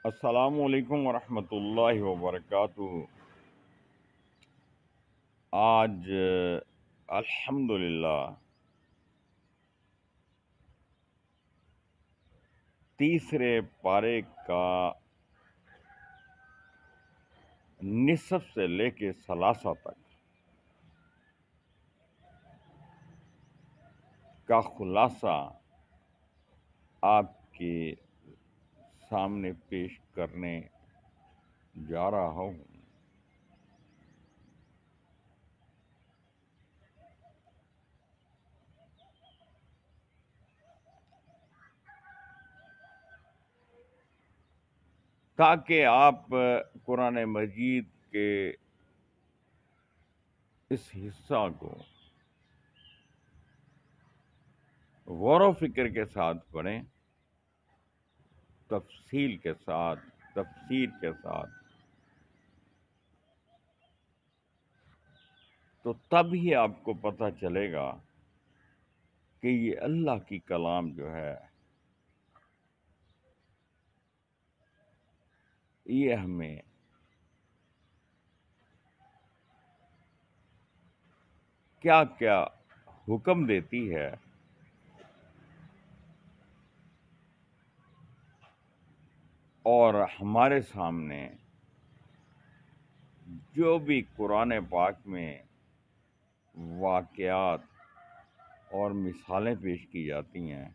السلام علیکم ورحمۃ اللہ وبرکاتہ۔ آج الحمدللہ تیسرے پارے کا نصف سے لے کے ثلاثہ تک کا خلاصہ آپ کے سامنے پیش کرنے جا رہا ہوں۔ تاکہ آپ قرآن مجید کے اس حصہ کو غور و فکر کے ساتھ پڑھیں، تفصیل کے ساتھ، تفسیر کے ساتھ، تو تب ہی آپ کو پتہ چلے گا کہ یہ اللہ کی کلام جو ہے یہ ہمیں کیا کیا حکم دیتی ہے، اور ہمارے سامنے جو بھی قرآن پاک میں واقعات اور مثالیں پیش کی جاتی ہیں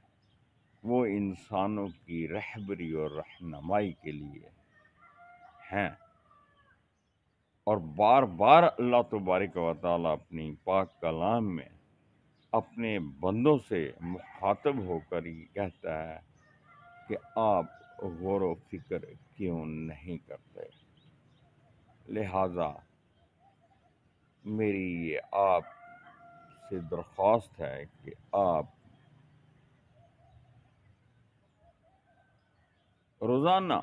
وہ انسانوں کی رہبری اور رہنمائی کے لیے ہیں، اور بار بار اللہ تبارک و تعالیٰ اپنی پاک کلام میں اپنے بندوں سے مخاطب ہو کر یہ کہتا ہے کہ آپ غور و فکر کیوں نہیں کرتے۔ لہذا میری یہ آپ سے درخواست ہے کہ آپ روزانہ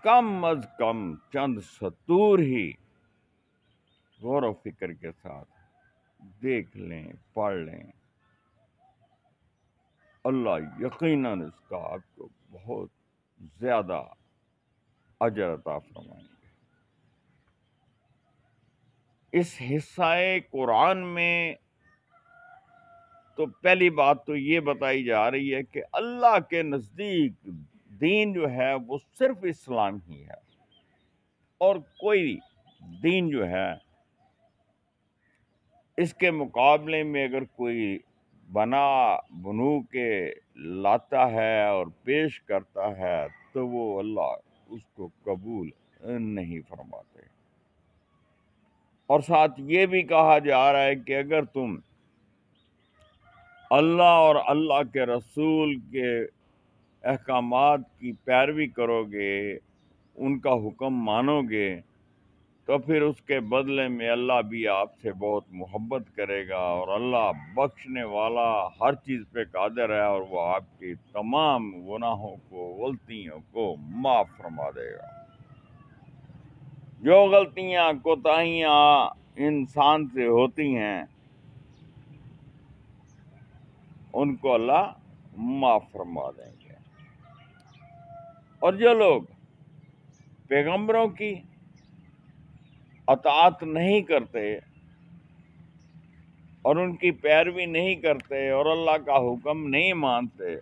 کم از کم چند سطور ہی غور و فکر کے ساتھ دیکھ لیں، پڑھ لیں۔ اللہ یقیناً اس کا آپ کو بہت زیادہ اجر عطا فرمائیں گے۔ اس حصہ قرآن میں تو پہلی بات تو یہ بتائی جا رہی ہے کہ اللہ کے نزدیک دین جو ہے وہ صرف اسلام ہی ہے، اور کوئی دین جو ہے اس کے مقابلے میں اگر کوئی بنا بنو کے لاتا ہے اور پیش کرتا ہے تو وہ اللہ اس کو قبول نہیں فرماتے۔ اور ساتھ یہ بھی کہا جا رہا ہے کہ اگر تم اللہ اور اللہ کے رسول کے احکامات کی پیروی کرو گے، ان کا حکم مانو گے، تو پھر اس کے بدلے میں اللہ بھی آپ سے بہت محبت کرے گا، اور اللہ بخشنے والا ہر چیز پہ قادر ہے، اور وہ آپ کی تمام گناہوں کو، غلطیوں کو معاف فرما دے گا۔ جو غلطیاں، کوتاہیاں انسان سے ہوتی ہیں ان کو اللہ معاف فرما دیں گے، اور جو لوگ پیغمبروں کی اطاعت نہیں کرتے اور ان کی پیروی نہیں کرتے اور اللہ کا حکم نہیں مانتے،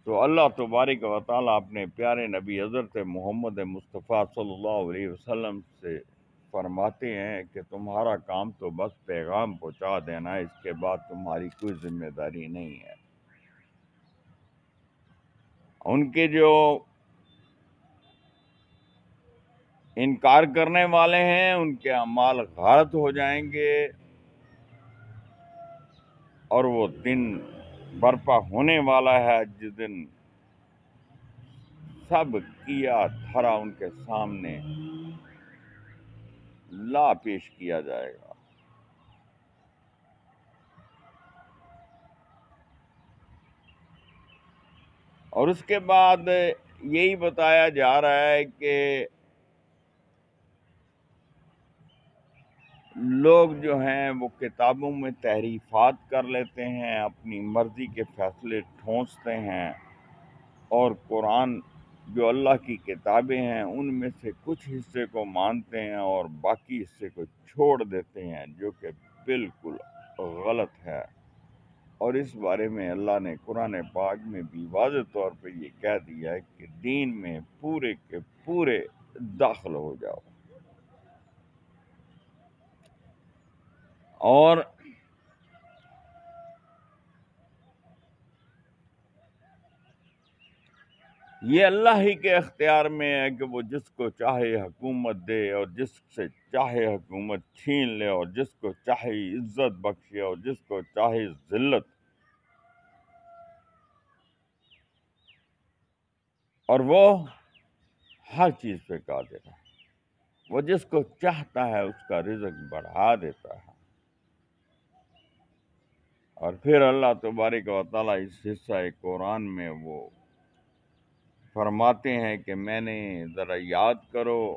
تو اللہ تبارک و تعالیٰ اپنے پیارے نبی حضرت محمد مصطفیٰ صلی اللہ علیہ وسلم سے فرماتے ہیں کہ تمہارا کام تو بس پیغام پہنچا دینا ہے، اس کے بعد تمہاری کوئی ذمہ داری نہیں ہے۔ ان کے جو انکار کرنے والے ہیں ان کے اعمال غارت ہو جائیں گے، اور وہ دن برپا ہونے والا ہے جس دن سب کیا دھرا ان کے سامنے لا پیش کیا جائے گا۔ اور اس کے بعد یہی بتایا جا رہا ہے کہ لوگ جو ہیں وہ کتابوں میں تحریفات کر لیتے ہیں، اپنی مرضی کے فیصلے ٹھونستے ہیں، اور قرآن جو اللہ کی کتابیں ہیں ان میں سے کچھ حصے کو مانتے ہیں اور باقی حصے کو چھوڑ دیتے ہیں، جو کہ بالکل غلط ہے۔ اور اس بارے میں اللہ نے قرآن پاک میں بھی واضح طور پہ یہ کہہ دیا ہے کہ دین میں پورے کے پورے داخل ہو جاؤ۔ اور یہ اللہ ہی کے اختیار میں ہے کہ وہ جس کو چاہے حکومت دے اور جس سے چاہے حکومت چھین لے، اور جس کو چاہے عزت بخشے اور جس کو چاہے ذلت، اور وہ ہر چیز پہ قادر ہے۔ وہ جس کو چاہتا ہے اس کا رزق بڑھا دیتا ہے۔ اور پھر اللہ تبارک و تعالیٰ اس حصہ قرآن میں وہ فرماتے ہیں کہ میں نے ذرا یاد کرو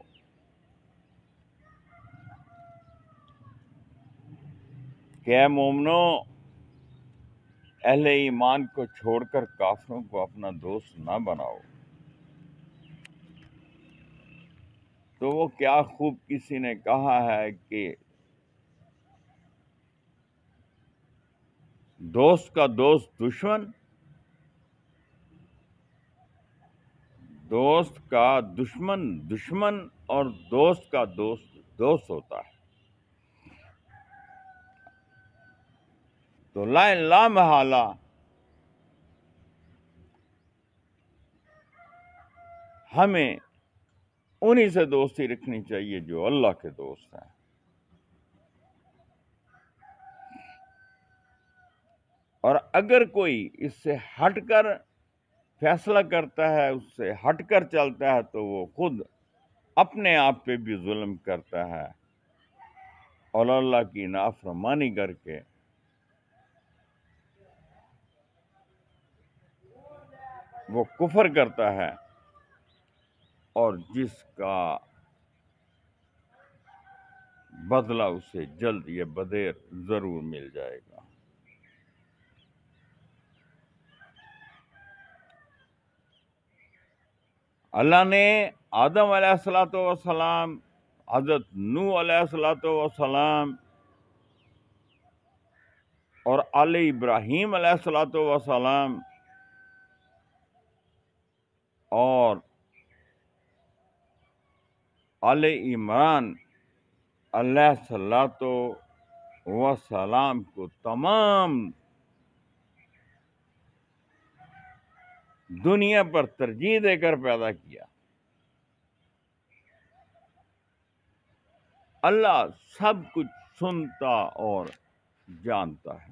کہ اے مومنو، اہل ایمان کو چھوڑ کر کافروں کو اپنا دوست نہ بناؤ۔ تو وہ کیا خوب کسی نے کہا ہے کہ دوست کا دوست دشمن، دوست کا دشمن دشمن، اور دوست کا دوست دوست ہوتا ہے۔ تو لا محالہ ہمیں انہی سے دوستی رکھنی چاہیے جو اللہ کے دوست ہیں۔ اور اگر کوئی اس سے ہٹ کر فیصلہ کرتا ہے، اس سے ہٹ کر چلتا ہے، تو وہ خود اپنے آپ پہ بھی ظلم کرتا ہے، اور اللہ کی نافرمانی کر کے وہ کفر کرتا ہے، اور جس کا بدلہ اسے جلد یہ بدیر ضرور مل جائے گا۔ اللہ نے آدم علیہ الصلوۃ والسلام، حضرت نوح علیہ الصلوۃ والسلام اور آل ابراہیم علیہ الصلوۃ والسلام اور آل عمران علیہ الصلوۃ والسلام کو تمام دنیا پر ترجیح دے کر پیدا کیا۔ اللہ سب کچھ سنتا اور جانتا ہے۔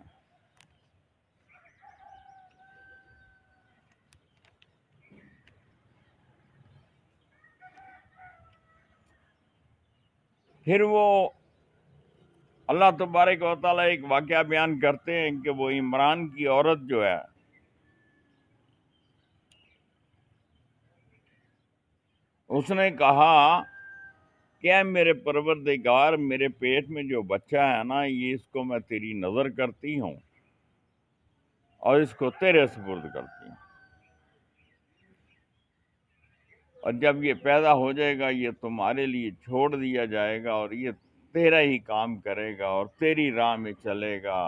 پھر وہ اللہ تبارک و تعالیٰ ایک واقعہ بیان کرتے ہیں کہ وہ عمران کی عورت جو ہے، اس نے کہا کہ اے میرے پروردگار، میرے پیٹ میں جو بچہ ہے نا، یہ اس کو میں تیری نظر کرتی ہوں اور اس کو تیرے سپرد کرتی ہوں، اور جب یہ پیدا ہو جائے گا یہ تمہارے لیے چھوڑ دیا جائے گا، اور یہ تیرا ہی کام کرے گا اور تیری راہ میں چلے گا،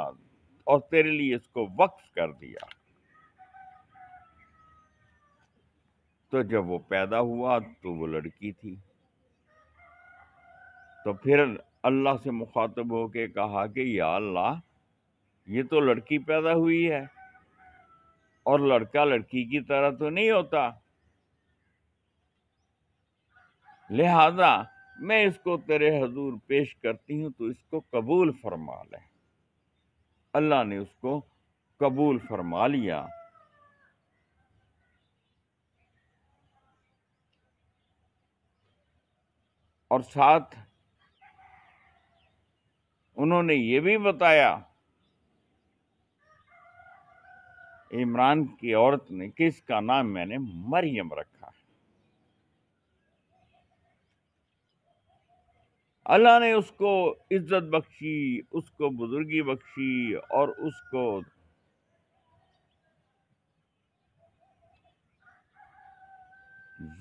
اور تیرے لیے اس کو وقف کر دیا۔ تو جب وہ پیدا ہوا تو وہ لڑکی تھی۔ تو پھر اللہ سے مخاطب ہو کے کہا کہ یا اللہ، یہ تو لڑکی پیدا ہوئی ہے، اور لڑکا لڑکی کی طرح تو نہیں ہوتا، لہذا میں اس کو تیرے حضور پیش کرتی ہوں، تو اس کو قبول فرما لے۔ اللہ نے اس کو قبول فرما لیا، اور ساتھ انہوں نے یہ بھی بتایا، عمران کی عورت نے، کہ اس کا نام میں نے مریم رکھا ہے۔ اللہ نے اس کو عزت بخشی، اس کو بزرگی بخشی، اور اس کو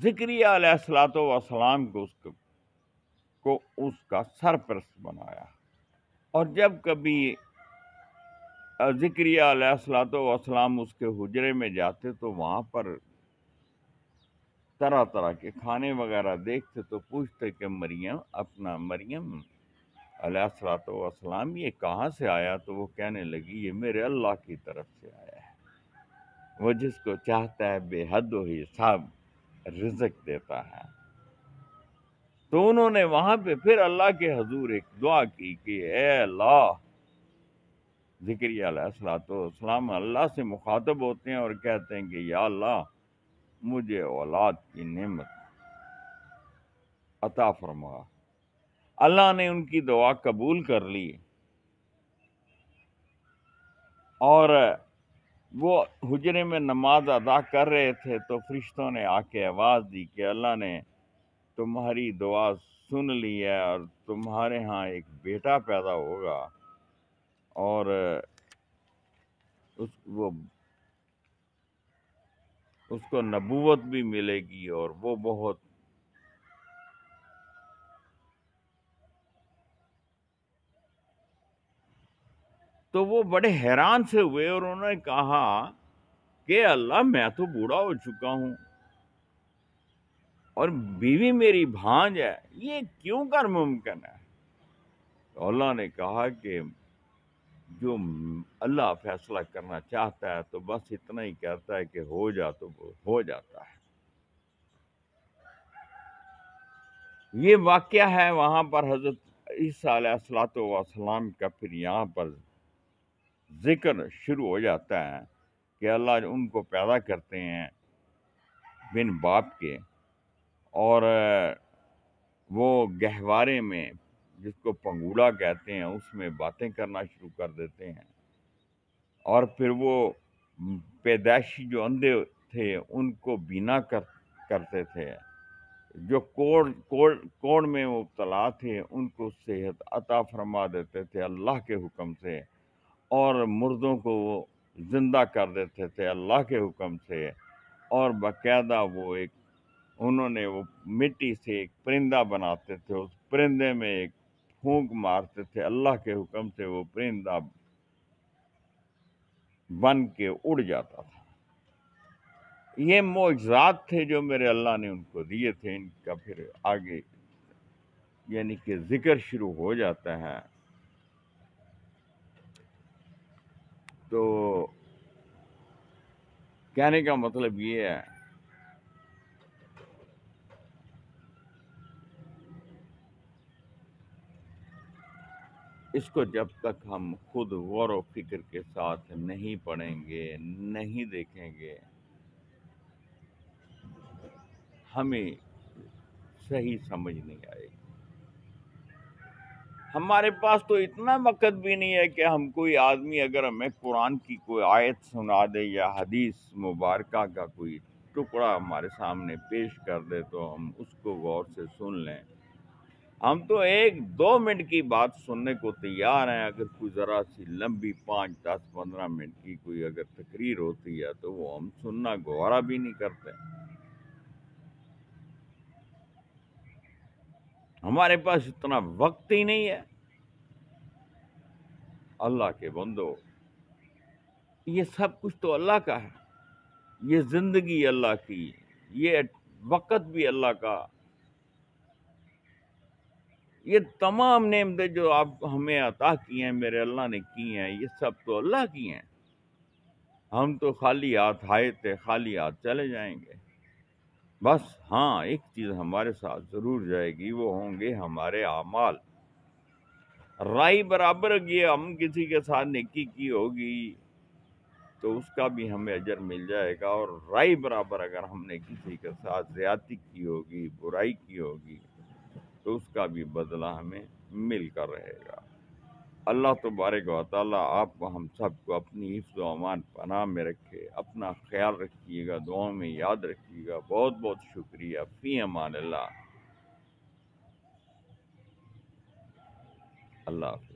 ذکریہ علیہ الصلوۃ والسلام کو اس کا سرپرست بنایا۔ اور جب کبھی ذکریہ علیہ الصلوۃ والسلام اس کے حجرے میں جاتے تو وہاں پر طرح طرح کے کھانے وغیرہ دیکھتے تو پوچھتے کہ مریم علیہ الصلوۃ والسلام یہ کہاں سے آیا؟ تو وہ کہنے لگی یہ میرے اللہ کی طرف سے آیا ہے، وہ جس کو چاہتا ہے بے حد و حساب رزق دیتا ہے۔ تو انہوں نے وہاں پہ پھر اللہ کے حضور ایک دعا کی کہ اے اللہ، ذکریہ علیہ الصلوۃ والسلام اللہ سے مخاطب ہوتے ہیں اور کہتے ہیں کہ یا اللہ مجھے اولاد کی نعمت عطا فرما۔ اللہ نے ان کی دعا قبول کر لی، اور وہ حجرے میں نماز ادا کر رہے تھے تو فرشتوں نے آ کے آواز دی کہ اللہ نے تمہاری دعا سن لی ہے اور تمہارے ہاں ایک بیٹا پیدا ہوگا، اور وہ اس کو نبوت بھی ملے گی، اور وہ بہت تو وہ بڑے حیران سے ہوئے، اور انہوں نے کہا کہ اللہ میں تو بوڑھا ہو چکا ہوں اور بیوی میری بھانج ہے، یہ کیوں کر ممکن ہے؟ تو اللہ نے کہا کہ جو اللہ فیصلہ کرنا چاہتا ہے تو بس اتنا ہی کہتا ہے کہ ہو جا تو وہ ہو جاتا ہے۔ یہ واقعہ ہے وہاں پر حضرت عیسیٰ علیہ الصلوۃ والسلام کا، پھر یہاں پر ذکر شروع ہو جاتا ہے کہ اللہ ان کو پیدا کرتے ہیں بن باپ کے، اور وہ گہوارے میں جس کو پنگوڑا کہتے ہیں اس میں باتیں کرنا شروع کر دیتے ہیں، اور پھر وہ پیدائشی جو اندھے تھے ان کو بینا کرتے تھے، جو کوڑ میں مبتلا تھے ان کو صحت عطا فرما دیتے تھے اللہ کے حکم سے، اور مردوں کو وہ زندہ کر دیتے تھے اللہ کے حکم سے، اور باقاعدہ انہوں نے وہ مٹی سے ایک پرندہ بناتے تھے، اس پرندے میں ایک پھونک مارتے تھے اللہ کے حکم سے، وہ پرندہ بن کے اڑ جاتا تھا۔ یہ معجزات تھے جو میرے اللہ نے ان کو دیے تھے۔ ان کا پھر آگے یعنی کہ ذکر شروع ہو جاتا ہے۔ تو کہنے کا مطلب یہ ہے اس کو جب تک ہم خود غور و فکر کے ساتھ نہیں پڑھیں گے، نہیں دیکھیں گے، ہمیں صحیح سمجھ نہیں آئے گی۔ ہمارے پاس تو اتنا وقت بھی نہیں ہے کہ ہم کوئی آدمی اگر ہمیں قرآن کی کوئی آیت سنا دے یا حدیث مبارکہ کا کوئی ٹکڑا ہمارے سامنے پیش کر دے تو ہم اس کو غور سے سن لیں۔ ہم تو 1-2 منٹ کی بات سننے کو تیار ہیں، اگر کوئی ذرا سی لمبی 5-10-15 منٹ کی کوئی اگر تقریر ہوتی ہے تو وہ ہم سننا گوارا بھی نہیں کرتے۔ ہمارے پاس اتنا وقت ہی نہیں ہے۔ اللہ کے بندو، یہ سب کچھ تو اللہ کا ہے، یہ زندگی اللہ کی، یہ وقت بھی اللہ کا، یہ تمام نعمتیں جو آپ ہمیں عطا کی ہیں میرے اللہ نے کی ہیں، یہ سب تو اللہ کی ہیں۔ ہم تو خالی ہاتھ آئے تھے، خالی ہاتھ چلے جائیں گے۔ بس ہاں ایک چیز ہمارے ساتھ ضرور جائے گی، وہ ہوں گے ہمارے اعمال۔ رائی برابر یہ ہم کسی کے ساتھ نیکی کی ہوگی تو اس کا بھی ہمیں اجر مل جائے گا، اور رائی برابر اگر ہم نے کسی کے ساتھ زیادتی کی ہوگی، برائی کی ہوگی، تو اس کا بھی بدلہ ہمیں مل کر رہے گا۔ اللہ تبارک و تعالیٰ آپ کو ہم سب کو اپنی حفظ و امان پناہ میں رکھے۔ اپنا خیال رکھیے گا، دعاؤں میں یاد رکھیے گا۔ بہت بہت شکریہ۔ فی امان اللہ۔ اللہ حافظ۔